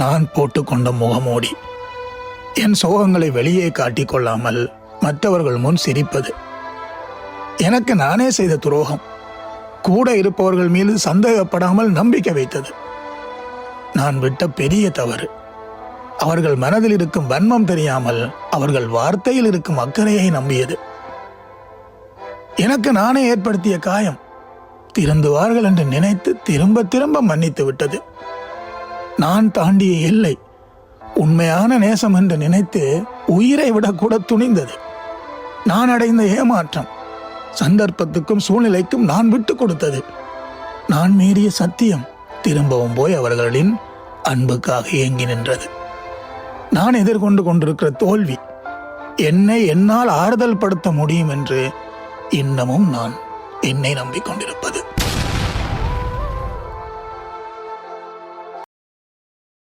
நான் போட்டுக்கொண்ட முகமூடி. என் சோகங்களை வெளியே காட்டிக்கொள்ளாமல் மற்றவர்கள் முன் சிரிப்பது. எனக்கு நானே செய்த துரோகம். கூட இருப்பவர்கள் மீது சந்தேகப்படாமல் நம்பிக்கை வைத்தது. நான் விட்ட பெரிய தவறு. அவர்கள் மனதில் இருக்கும் வன்மம் தெரியாமல் அவர்கள் வார்த்தையில் இருக்கும் அக்கறையை நம்பியது. எனக்கு நானே ஏற்படுத்திய காயம் திருந்துவார்கள் என்று நினைத்து திரும்ப திரும்ப மன்னித்து விட்டது. நான் தாண்டிய எல்லை உண்மையான நேசம் என்று நினைத்து உயிரை விட கூட துணிந்தது. நான் அடைந்த ஏமாற்றம் சந்தர்ப்பத்துக்கும் சூழ்நிலைக்கும் நான் விட்டு கொடுத்தது. நான் மீறிய சத்தியம் திரும்பவும் போய் அவர்களின் அன்புக்காக ஏங்கி நின்றது. நான் எதிர்கொண்டு கொண்டிருக்கிற தோல்வி என்னை என்னால் ஆறுதல் படுத்த முடியும் என்று இன்னமும் நான் என்னை நம்பிக்கொண்டிருப்பது.